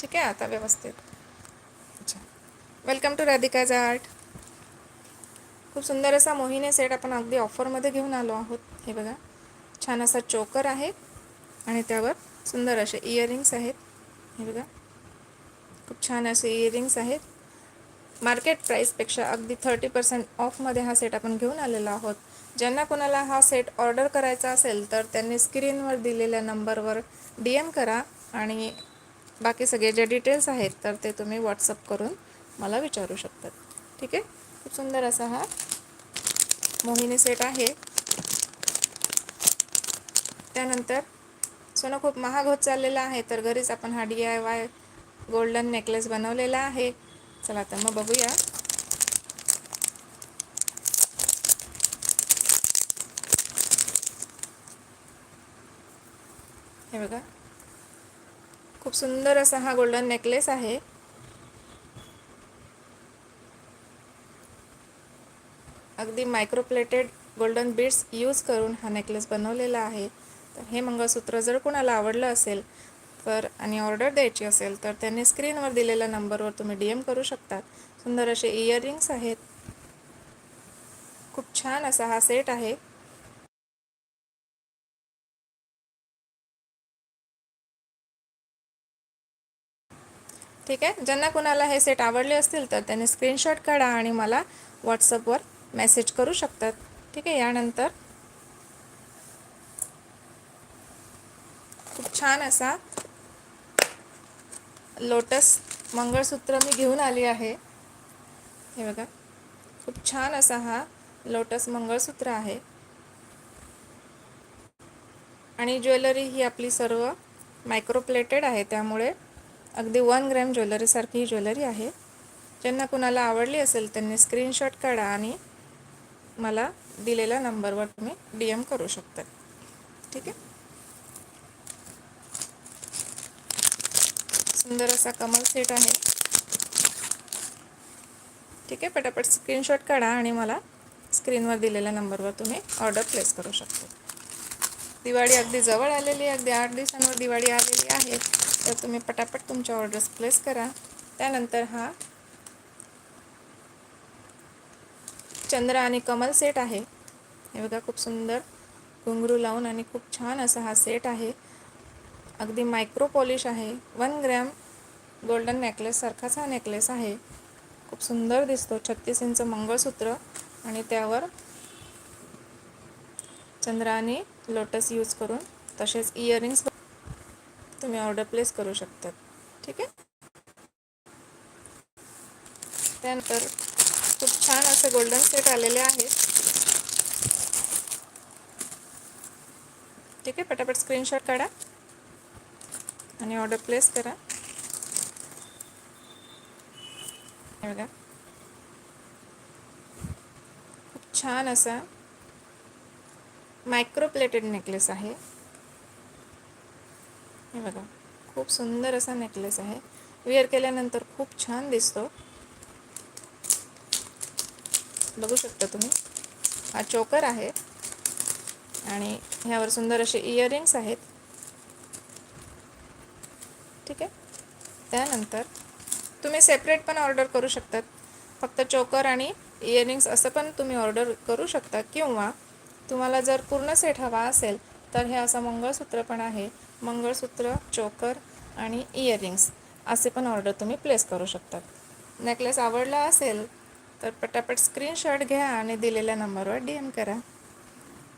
ठीक आहे आता व्यवस्थित. अच्छा, वेलकम टू राधिकाज आर्ट. खूप सुंदर असा मोहिनी सेट आपण अगदी ऑफरमध्ये घेऊन आलो आहोत. हे बघा, छान असा चोकर आहे आणि त्यावर सुंदर असे इयरिंग्स आहेत. हे बघा, खूप छान असे इयरिंग्स आहेत. मार्केट प्राईसपेक्षा अगदी 30% ऑफमध्ये हा सेट आपण घेऊन आलेलो आहोत. ज्यांना कोणाला हा सेट ऑर्डर करायचा असेल तर त्यांनी स्क्रीनवर दिलेल्या नंबरवर DM करा आणि बाकी सगळे जे डिटेल्स आहेत तर ते तुम्ही व्हॉट्सअप करून मला विचारू शकतात. ठीक आहे. खूप सुंदर असा हा मोहिनी सेट आहे. त्यानंतर सोनं खूप महाग होत चाललेलं आहे तर घरीच आपण हा DIY गोल्डन नेकलेस बनवलेला आहे. चला तर मग बघूया. हे बघा, खूप सुंदर असा हा गोल्डन नेकलेस आहे. अगदी मायक्रोप्लेटेड गोल्डन बीड्स यूज करून हा नेकलेस बनवलेला आहे. तर हे मंगळसूत्र जर कोणाला आवडलं असेल तर आणि ऑर्डर द्यायची असेल तर त्यांनी स्क्रीनवर दिलेल्या नंबरवर तुम्ही DM करू शकता. सुंदर असे इयरिंग्स आहेत. खूप छान असा हा सेट आहे. ठीक आहे. ज्यांना कोणाला हे सेट आवडले असतील तर त्यांनी स्क्रीनशॉट काढा आणि मला व्हॉट्सअपवर मेसेज करू शकतात. ठीक आहे. यानंतर खूप छान असा लोटस मंगळसूत्र मी घेऊन आली आहे. हे बघा, खूप छान असा हा लोटस मंगळसूत्र आहे आणि ज्वेलरी ही आपली सर्व मायक्रोप्लेटेड आहे, त्यामुळे अगदी 1 ग्रॅम ज्वेलरीसारखी ही ज्वेलरी आहे. ज्यांना कुणाला आवडली असेल त्यांनी स्क्रीनशॉट काढा आणि मला दिलेल्या नंबरवर तुम्ही DM करू शकता. ठीक आहे. सुंदर असा कमल सेट आहे. ठीक आहे. पटापट स्क्रीनशॉट काढा आणि मला स्क्रीनवर दिलेल्या नंबरवर तुम्ही ऑर्डर प्लेस करू शकता. दिवाळी अगदी जवळ आलेली आहे. अगदी 8 दिवसांवर दिवाळी आलेली आहे. तर तुम्ही पटापट तुमच्या ऑर्डर्स प्लेस करा. त्यानंतर हा चंद्र आणि कमल सेट आहे. हे बघा, खूप सुंदर घुंगरू लावून आणि खूप छान असा हा सेट आहे. अगदी मायक्रो पॉलिश आहे. 1 ग्रॅम गोल्डन नेकलेस सारखाच हा नेकलेस आहे. खूप सुंदर दिसतो. 36 इंच मंगळसूत्र आणि त्यावर चंद्र आणि लोटस यूज करून तसेच इयरिंग्स तुम्ही ऑर्डर प्लेस करू शकतात. ठीक आहे. त्यानंतर खूप छान असे गोल्डन सेट आलेले आहेत. ठीक आहे. पटापट स्क्रीनशॉट काढा आणि ऑर्डर प्लेस करा. हे बघा, खूप छान असा मायक्रोप्लेटेड नेकलेस आहे. हे बघा, खूप सुंदर असा नेकलेस आहे. वेअर केल्यानंतर खूप छान दिसतो. बघू शकता तुम्ही. हा चोकर आहे आणि ह्यावर सुंदर असे इयरिंग्स आहेत. ठीक आहे. त्यानंतर तुम्ही सेपरेट पण ऑर्डर करू शकतात. फक्त चोकर आणि इयरिंग्स असं पण तुम्ही ऑर्डर करू शकता, किंवा तुम्हाला जर पूर्ण सेट हवा असेल तर हे असं मंगळसूत्र पण आहे. मंगळसूत्र, चोकर आणि इयरिंग्स असे पण ऑर्डर तुम्ही प्लेस करू शकतात. नेकलेस आवडला असेल तर पटापट स्क्रीनशॉट घ्या आणि दिलेल्या नंबरवर DM करा.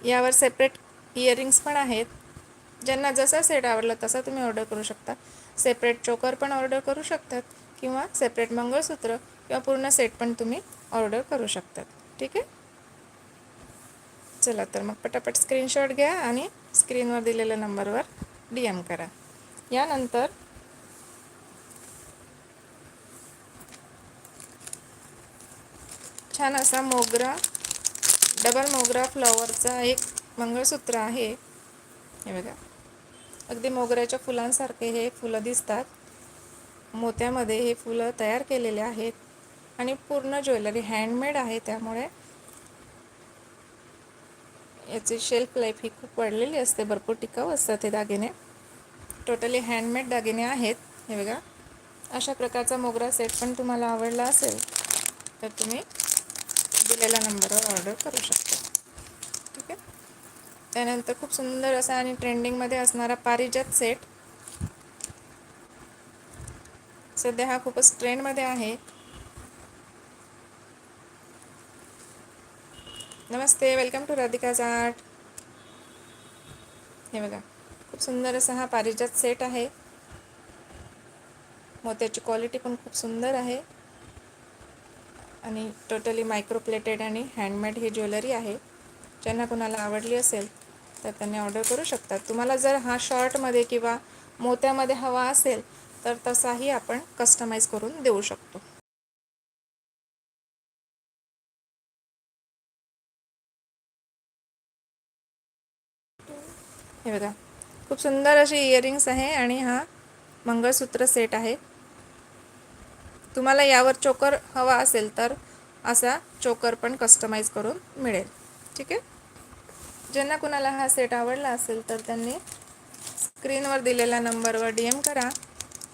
यावर सेपरेट इयरिंग्स पण आहेत. ज्यांना जसा सेट आवडला तसा तुम्ही ऑर्डर करू शकता. सेपरेट चोकर पण ऑर्डर करू शकतात किंवा सेपरेट मंगळसूत्र किंवा पूर्ण सेट पण तुम्ही ऑर्डर करू शकतात. ठीक आहे. चला तर मग पटापट स्क्रीनशॉट घ्या आणि स्क्रीनवर दिलेल्या नंबरवर DM करा. यानंतर छान असा मोगरा, डबल मोगरा फ्लॉवरचा एक मंगळसूत्र आहे. हे बघा, अगदी मोगऱ्याच्या फुलांसारखे हे फुलं दिसतात. मोत्यामध्ये हे फुलं तयार केलेले आहेत आणि पूर्ण ज्वेलरी हँडमेड आहे, त्यामुळे याची शेल्फ लाईफ ही खूप वाढलेली असते. भरपूर टिकाऊ असतात हे दागिने. टोटली हँडमेड दागिने आहेत. हे बघा, अशा प्रकारचा मोगरा सेट पण तुम्हाला आवडला असेल तर तुम्ही दिलेल्या नंबरवर ऑर्डर करू शकता. ठीक आहे. त्यानंतर खूप सुंदर असा आणि ट्रेंडिंगमध्ये असणारा पारिजात सेट. सध्या हा खूपच ट्रेंडमध्ये आहे. नमस्ते, वेलकम टू राधिकाज आर्ट. हे बघा, खूप सुंदर असा हा पारिजात सेट आहे. मोत्याची क्वालिटी पण खूप सुंदर आहे आणि टोटली मायक्रो प्लेटेड आणि हँडमेड ही ज्वेलरी आहे. ज्यांना कोणाला आवडली असेल तर त्यांनी ऑर्डर करू शकतात. तुम्हाला जर हा शॉर्टमध्ये किंवा मोत्यामध्ये हवा असेल तर तसाही आपण कस्टमाइज करून देऊ शकतो. हे बघा, खूप सुंदर अशी इयरिंग्स आहे आणि हा मंगळसूत्र सेट आहे. तुम्हाला यावर चोकर हवा असेल तर असा चोकर पण कस्टमाइज करून मिळेल. ठीक आहे. ज्यांना कुणाला हा सेट आवडला असेल तर त्यांनी स्क्रीनवर दिलेल्या नंबरवर DM करा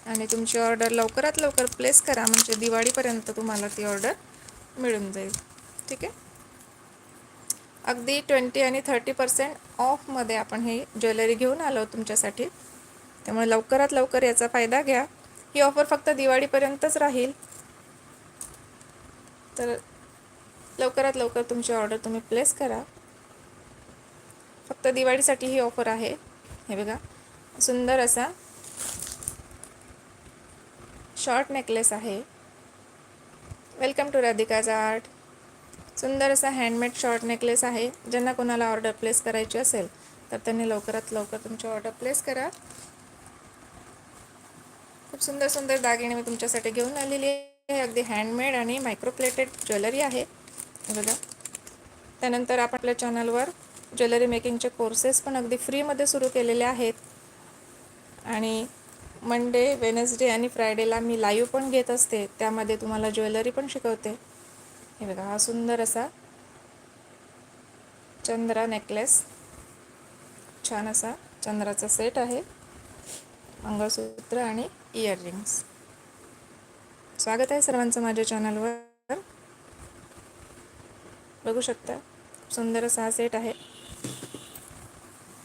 आणि तुमची ऑर्डर लवकरात लवकर प्लेस करा, म्हणजे दिवाळीपर्यंत तुम्हाला ती ऑर्डर मिळून जाईल. ठीक आहे. अगदी 20 आणि 30% ऑफमध्ये आपण ही ज्वेलरी घेऊन आलो तुमच्यासाठी, त्यामुळे लवकरात लवकर याचा फायदा घ्या. ही ऑफर फक्त दिवाळीपर्यंतच राहील, तर लवकरात लवकर तुमची ऑर्डर तुम्ही प्लेस करा. फक्त दिवाळीसाठी ही ऑफर आहे. हे बघा, सुंदर असा शॉर्ट नेकलेस आहे. Welcome to Radhika's art. सुंदर असा हँडमेड शॉर्ट नेकलेस आहे. ज्यांना कोणाला ऑर्डर प्लेस करायची असेल तर त्यांनी लवकरात लवकर तुमची ऑर्डर प्लेस करा. खूप सुंदर सुंदर दागिने मी तुमच्यासाठी घेऊन आलेली आहे. अगदी हँडमेड आणि मायक्रोप्लेटेड ज्वेलरी आहे. बघा, त्यानंतर आपण आपल्या चॅनलवर ज्वेलरी मेकिंगचे कोर्सेस पण अगदी फ्रीमध्ये सुरू केलेले आहेत आणि मंडे, वेनसडे आणि फ्रायडेला मी लाईव्ह पण घेत असते. त्यामध्ये तुम्हाला ज्वेलरी पण शिकवते. हे बघा, हा सुंदर असा चंद्रा नेकलेस, छान असा चंद्राचा सेट आहे. मंगळसूत्र आणि इयररिंग्स. स्वागत आहे सर्वांचं माझ्या चॅनलवर. बघू शकता, सुंदर असा हा सेट आहे.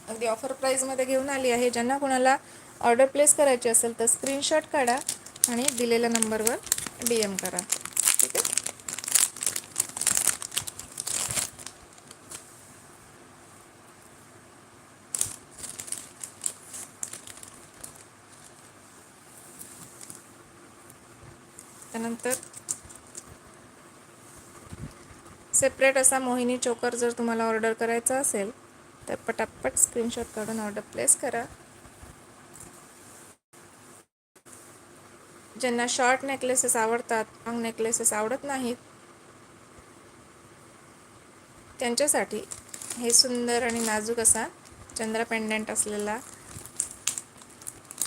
अगदी ऑफर प्राईजमध्ये घेऊन आली आहे. ज्यांना कोणाला ऑर्डर प्लेस करायची असेल तर स्क्रीनशॉट काढा आणि दिलेल्या नंबरवर DM करा. ठीक आहे. त्यानंतर सेपरेट असा मोहिनी चोकर जर तुम्हाला ऑर्डर करायचा असेल तर पटापट स्क्रीनशॉट काढून ऑर्डर प्लेस करा. ज्यांना शॉर्ट नेकलेसेस आवडतात, लॉंग नेकलेसेस आवडत नाहीत, त्यांच्यासाठी हे सुंदर आणि नाजूक असा चंद्रा पेंडंट असलेला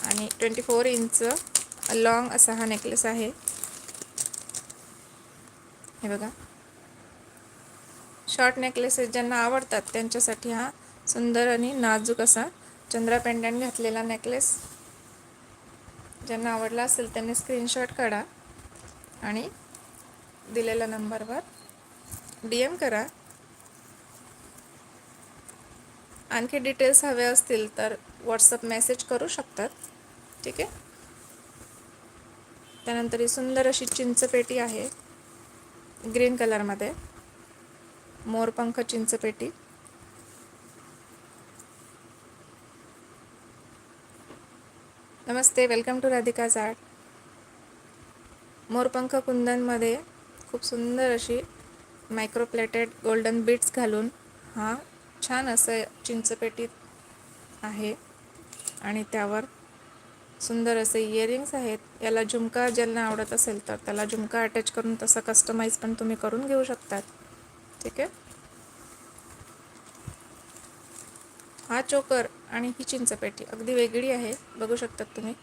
आणि 24 इंच लॉंग असा हा नेकलेस आहे. हे बघा, शॉर्ट नेकलेसेस ज्यांना आवडतात त्यांच्यासाठी हा सुंदर आणि नाजूक असा चंद्रा पेंडंट घातलेला नेकलेस. ज्यांना आवडला असेल त्यांनी स्क्रीनशॉट काढा आणि दिलेल्या नंबरवर DM करा. आणखी डिटेल्स हवे असतील तर व्हॉट्सअप मेसेज करू शकतात. ठीक आहे. त्यानंतर ही सुंदर अशी चिंचपेटी आहे ग्रीन कलरमध्ये, मोरपंख चिंचपेटी. नमस्ते, वेलकम टू राधिकाज आर्ट. मोरपंख कुंदनमध्ये खूप सुंदर अशी मायक्रोप्लेटेड गोल्डन बीट्स घालून हा छान असं चिंचपेटी आहे आणि त्यावर सुंदर असे इयरिंग्स आहेत. याला झुमका ज्यांना आवडत असेल तर त्याला झुमका अटॅच करून तसं कस्टमाइज पण तुम्ही करून घेऊ शकतात. ठीक आहे. हा चोकर आणि ही चिंचपेटी अगदी वेगळी आहे, बघू शकतात तुम्ही.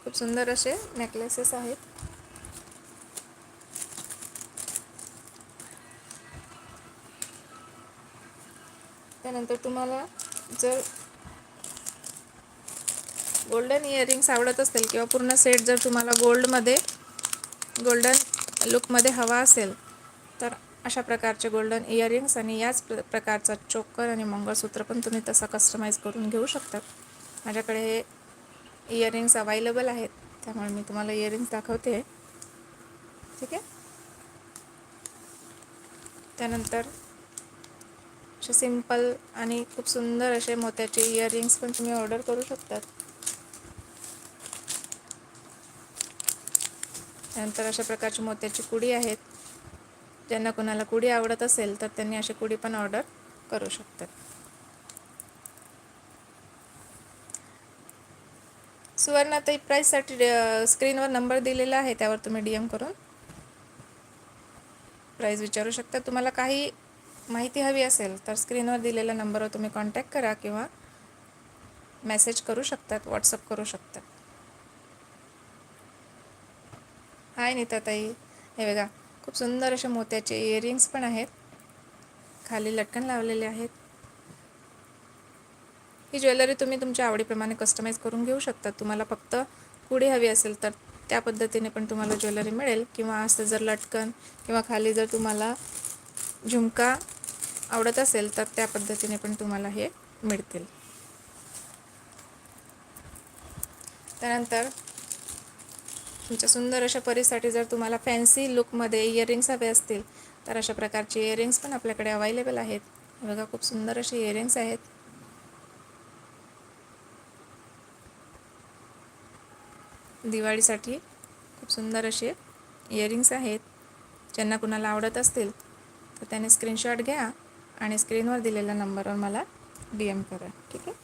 खूप सुंदर असे नेकलेसेस आहेत. त्यानंतर तुम्हाला जर गोल्डन इयरिंग्स आवडत असतील किंवा पूर्ण सेट जर तुम्हाला गोल्डन लुकमध्ये हवा असेल तर अशा प्रकारचे गोल्डन इयरिंग्स आणि याच प्रकारचा चोकर आणि मंगळसूत्र पण तुम्ही तसा कस्टमाइज करून घेऊ शकता. माझ्याकडे हे इयरिंग्स अवेलेबल आहेत, त्यामुळे मी तुम्हाला इयरिंग्स दाखवते. ठीक आहे. त्यानंतर असे सिंपल आणि खूप सुंदर असे मोत्याचे इयरिंग्स पण तुम्ही ऑर्डर करू शकतात. त्यानंतर अशा प्रकारची मोत्याची कुडी आहेत. ज्यांना कोणाला कुडी आवडत असेल तर त्यांनी अशी कुडी पण ऑर्डर करू शकतात. सुवर्णाताई प्राईससाठी स्क्रीनवर नंबर दिलेला आहे, त्यावर तुम्ही DM करून प्राईस विचारू शकता. तुम्हाला काही माहिती हवी असेल तर स्क्रीनवर दिलेल्या नंबरवर तुम्ही कॉन्टॅक्ट करा किंवा मेसेज करू शकतात, व्हॉट्सअप करू शकतात. हाय नीताताई, हे बघा खूप सुंदर असे मोत्याचे इयरिंग्स पण आहेत, खाली लटकन लावलेले आहेत. ही ज्वेलरी तुम्ही तुमच्या आवडीप्रमाणे कस्टमाइज करून घेऊ शकता. तुम्हाला फक्त कुडी हवी असेल तर त्या पद्धतीने पण तुम्हाला ज्वेलरी मिळेल, किंवा असं जर लटकन किंवा खाली जर तुम्हाला झुमका आवडत असेल तर त्या पद्धतीने पण तुम्हाला हे मिळतील. त्यानंतर तुमच्या सुंदर अशा परीसाठी जर तुम्हाला फॅन्सी लुकमध्ये इयरिंग्स हवे असतील तर अशा प्रकारचे इयरिंग्स पण आपल्याकडे अवेलेबल आहेत. बघा खूप सुंदर असे इयरिंग्स आहेत. दिवाळीसाठी खूप सुंदर असे इयरिंग्स आहेत. ज्यांना कुणाला आवडत असतील तर त्याने स्क्रीनशॉट घ्या आणि स्क्रीनवर दिलेल्या नंबरवर मला DM करा. ठीक आहे.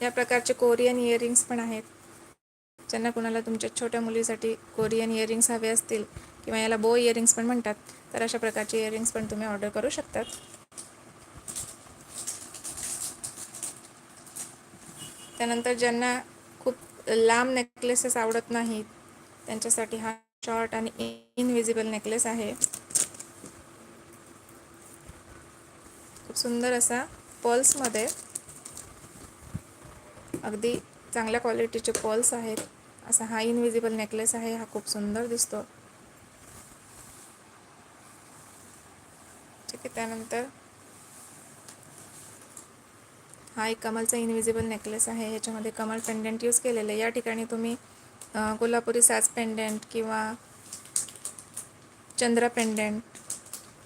या प्रकारचे कोरियन इयरिंग्स पण आहेत. ज्यांना कुणाला तुमच्या छोट्या मुलीसाठी कोरियन इयरिंग्स हवे असतील किंवा याला बो इयरिंग्स पण म्हणतात तर अशा प्रकारचे इयरिंग्स पण तुम्ही ऑर्डर करू शकतात. त्यानंतर ज्यांना खूप लांब नेकलेसेस आवडत नाहीत त्यांच्यासाठी हा शॉर्ट आणि इनविजिबल नेकलेस आहे. खूप सुंदर असा पर्ल्समध्ये अगदी चांगल्या क्वालिटीचे पर्ल्स आहेत. असा हा इनविजिबल नेकलेस आहे. हा खूप सुंदर दिसतो. ठीक आहे. त्यानंतर हा एक कमलचा इनविजिबल नेकलेस आहे. ह्याच्यामध्ये कमल पेंडंट यूज केलेलं आहे. या ठिकाणी तुम्ही कोल्हापुरी साज पेंडंट किंवा चंद्रा पेंडंट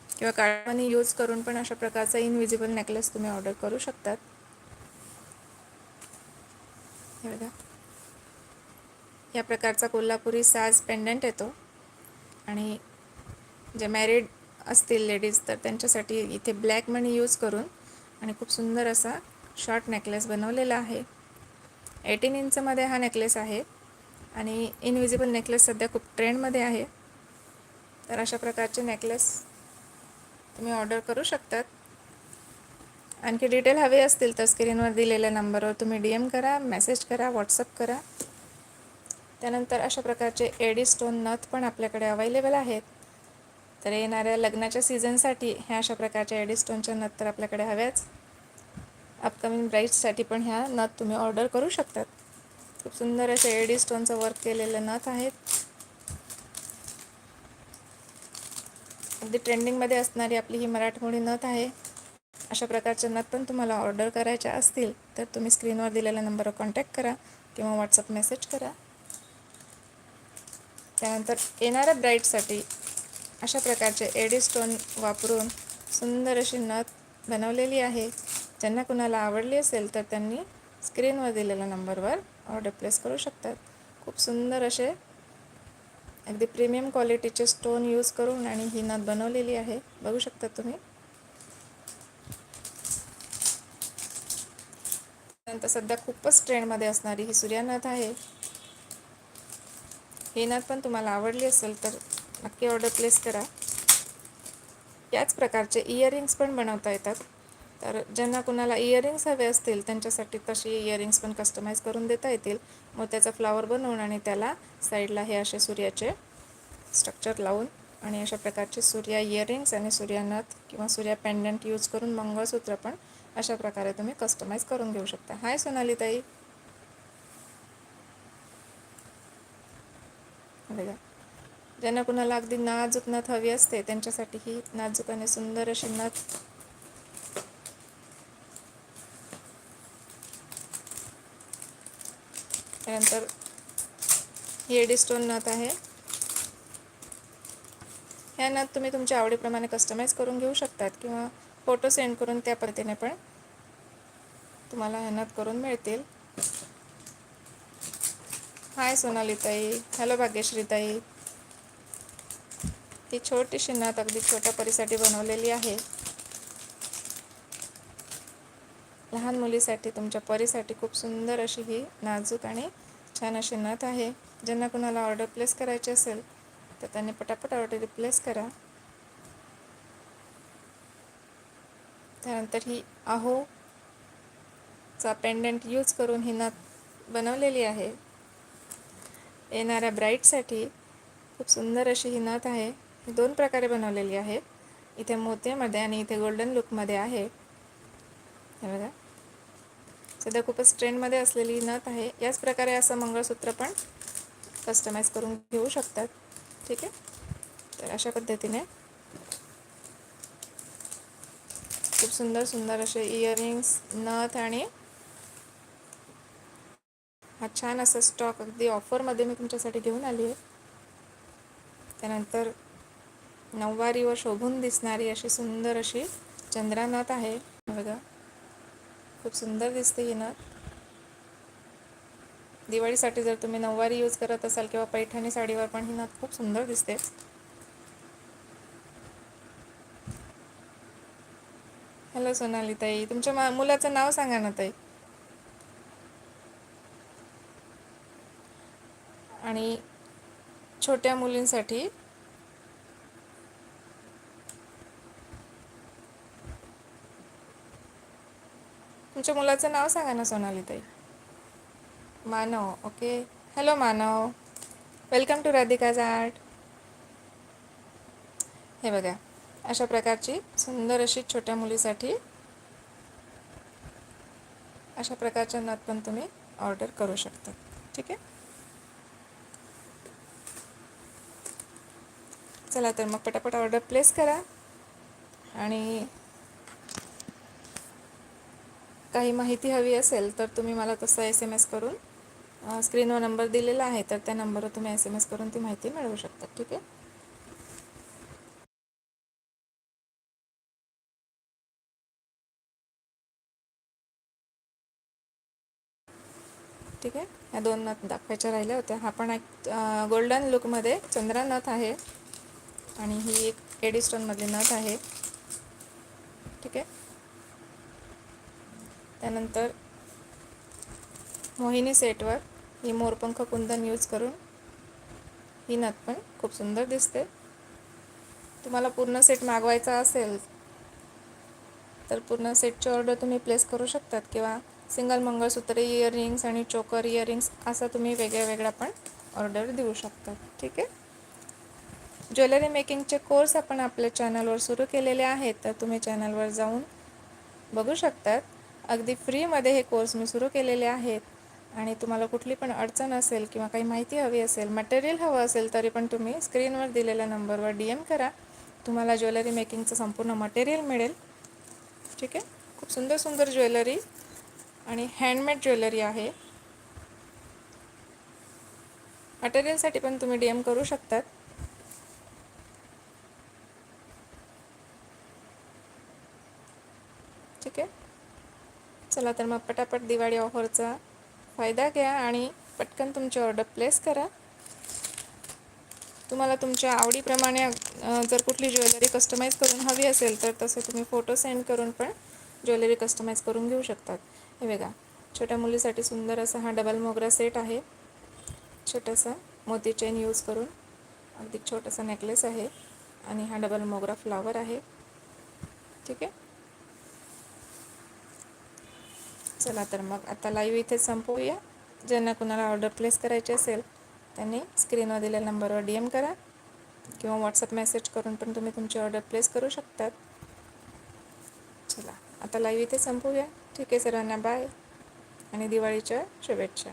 किंवा काळमणी यूज करून पण अशा प्रकारचा इनविजिबल नेकलेस तुम्ही ऑर्डर करू शकतात. हे बघा, या प्रकारचा कोल्हापुरी साज पेंडंट येतो. आणि जे मॅरिड असतील लेडीज तर त्यांच्यासाठी इथे ब्लॅक मनी यूज करून आणि खूप सुंदर असा शॉर्ट नेकलेस बनवलेला आहे. 18 इंचमध्ये हा नेकलेस आहे आणि इनविजिबल नेकलेस सध्या खूप ट्रेंडमध्ये आहे. तर अशा प्रकारचे नेकलेस तुम्ही ऑर्डर करू शकतात. आणखी डिटेल हवे असतील तर स्क्रीनवर दिलेल्या नंबरवर तुम्ही DM करा, मेसेज करा, व्हॉट्सअप करा. त्यानंतर अशा प्रकारचे एडी स्टोन नथ पण आपल्याकडे अवेलेबल आहेत. तर येणाऱ्या लग्नाच्या सीझनसाठी ह्या अशा प्रकारच्या एडी स्टोनच्या नथ तर आपल्याकडे हव्याच. अपकमिंग ब्राईड्ससाठी पण ह्या नथ तुम्ही ऑर्डर करू शकतात. खूप सुंदर असे एडी स्टोनचं वर्क केलेले नथ आहेत. अगदी ट्रेंडिंगमध्ये असणारी आपली ही मराठमोळी नथ आहे. अशा प्रकारच्या नथ पण तुम्हाला ऑर्डर करायच्या असतील तर तुम्ही स्क्रीनवर दिलेल्या नंबरवर कॉन्टॅक्ट करा किंवा व्हॉट्सअप मेसेज करा. त्यानंतर येणाऱ्या ब्राईडसाठी अशा प्रकारचे एडी स्टोन वापरून सुंदर अशी नथ बनवलेली आहे. ज्यांना कुणाला आवडली असेल तर त्यांनी स्क्रीनवर दिलेल्या नंबरवर ऑर्डर प्लेस करू शकतात. खूप सुंदर असे अगदी प्रीमियम क्वालिटीचे स्टोन यूज करून आणि ही नथ बनवलेली आहे. बघू शकता तुम्ही. नंतर सध्या खूपच ट्रेंडमध्ये असणारी ही सूर्या नथ आहे. ही नथ पण तुम्हाला आवडली असेल तर नक्की ऑर्डर प्लेस करा. याच प्रकारचे इयरिंग्स पण बनवता येतात. तर ज्यांना कुणाला इयरिंग्स हवे असतील त्यांच्यासाठी तशी इयरिंग्स पण कस्टमाइज करून देता येतील. मोत्याचा फ्लावर बनवून आणि त्याला साईडला हे असे सूर्याचे स्ट्रक्चर लावून आणि अशा प्रकारचे सूर्या इयरिंग्स आणि सूर्या नथ किंवा सूर्या पेंडंट यूज करून मंगळसूत्र पण अशा प्रकारे तुम्ही कस्टमाइज करून घेऊ शकता. हाय सोनाली ताई. बघा, ज्यांना कुणाला अगदी नाजूक नथ हवी असते त्यांच्यासाठी ही नाजूक आणि सुंदर अशी नथ. त्यानंतर ही एडी स्टोन नथ आहे. ह्या नथ तुम्ही तुमच्या आवडीप्रमाणे कस्टमाइज करून घेऊ शकतात किंवा फोटो सेंड करून त्या पद्धतीने पण तुम्हाला ह्या नथ करून मिळतील. हाय सोनाली ताई. हॅलो भाग्यश्री ताई. ती छोटीशी नथ अगदी छोट्या परीसाठी बनवलेली आहे. लहान मुलीसाठी तुमच्या परीसाठी खूप सुंदर अशी ही नाजूक आणि छान अशी नथ आहे. ज्यांना कुणाला ऑर्डर प्लेस करायची असेल तर त्यांनी पटापट ऑर्डर प्लेस करा. त्यानंतर ही चा पेंडंट यूज करून ही नथ बनवलेली आहे. येणाऱ्या ब्राईडसाठी खूप सुंदर अशी ही नथ आहे. ही 2 प्रकारे बनवलेली आहे. इथे मोत्यामध्ये आणि इथे गोल्डन लुकमध्ये आहे. हे बघा, सध्या खूपच ट्रेंडमध्ये असलेली नथ आहे. याच प्रकारे असं मंगळसूत्र पण कस्टमाइज करून घेऊ शकतात. ठीक आहे. तर अशा पद्धतीने खूप सुंदर सुंदर असे इयरिंग्स, नथ आणि हा छान असा स्टॉक अगदी ऑफरमध्ये मी तुमच्यासाठी घेऊन आली आहे. त्यानंतर नऊवारीवर शोभून दिसणारी अशी सुंदर अशी चंद्रा नथ आहे. बघा, खूप सुंदर दिसते ही नथ. दिवाळीसाठी जर तुम्ही नऊवारी यूज करत असाल किंवा पैठणी साडीवर पण ही नथ खूप सुंदर दिसते. हॅलो सोनाली ताई. तुमच्या मुलाचं नाव सांगा ना ताई. आणि छोट्या मुलींसाठी तुमच्या मुलाचं नाव सांगा ना सोनाली ताई. Manav. Okay. Hello Manav. Welcome to Radhika's art. हे बघा, अशा प्रकारची सुंदर अशी छोट्या मुलीसाठी अशा प्रकारच्या नथ पण तुम्ही ऑर्डर करू शकता. ठीक आहे. चला तर मग पटापट ऑर्डर प्लेस करा. आणि काही माहिती हवी असेल तर तुम्ही मला तसं SMS करून स्क्रीनवर नंबर दिलेला आहे तर त्या नंबरवर तुम्ही SMS करून ती माहिती मिळवू शकता. ठीक आहे. ठीक आहे. ह्या 2 नथ दाखवायच्या राहिल्या होत्या. हा पण एक गोल्डन लुकमध्ये चंद्रा नथ आहे आणि ही एक एडी स्टोनमधली नथ आहे. ठीक आहे. त्यानंतर मोहिनी सेटवर ही मोरपंख कुंदन यूज करून ही नथ पण खूप सुंदर दिसते. तुम्हाला पूर्ण सेट मागवायचा असेल तर पूर्ण सेटची ऑर्डर तुम्ही प्लेस करू शकतात किंवा सिंगल मंगळसूत्र, इयरिंग्स आणि चोकर इयरिंग्स असा तुम्ही वेगळ्या वेगळ्या पण ऑर्डर देऊ शकता. ठीक आहे. ज्वेलरी मेकिंगचे कोर्स आपण आपल्या चॅनलवर सुरू केलेले आहेत तर तुम्ही चॅनलवर जाऊन बघू शकतात. अगदी फ्रीमध्ये हे कोर्स मी सुरू केलेले आहेत. आणि तुम्हाला कुठली पण अडचण असेल किंवा काही माहिती हवी असेल, मटेरियल हवं असेल तरी पण तुम्ही स्क्रीनवर दिलेल्या नंबरवर DM करा. तुम्हाला ज्वेलरी मेकिंगचं संपूर्ण मटेरियल मिळेल. ठीक आहे. खूप सुंदर सुंदर ज्वेलरी आणि हँडमेड ज्वेलरी आहे. मटेरियलसाठी पण तुम्ही DM करू शकतात. ठीक आहे. चला तर मग पटापट दिवाळी ऑफरचा फायदा घ्या आणि पटकन तुमची ऑर्डर प्लेस करा. तुम्हाला तुमच्या आवडीप्रमाणे जर कुठली ज्वेलरी कस्टमाइज करून हवी असेल तर तसे तुम्ही फोटो सेंड करून पण ज्वेलरी कस्टमाइज करून घेऊ शकतात. हे बघा, छोट्या मुलीसाठी सुंदर असा हा डबल मोगरा सेट आहे. छोटासा मोती चेन यूज करून अगदी छोटासा नेकलेस आहे आणि हा डबल मोगरा फ्लावर आहे. ठीक आहे. चला तर मग आता लाईव्ह इथे संपवूया. ज्यांना कुणाला ऑर्डर प्लेस करायची असेल त्यांनी स्क्रीनवर दिलेल्या नंबरवर DM करा. किंवा व्हॉट्सअप मेसेज करून पण तुम्ही तुमची ऑर्डर प्लेस करू शकतात. चला आता लाईव्ह इथे संपवूया. ठीक आहे, सर्वांना बाय आणि दिवाळीच्या शुभेच्छा.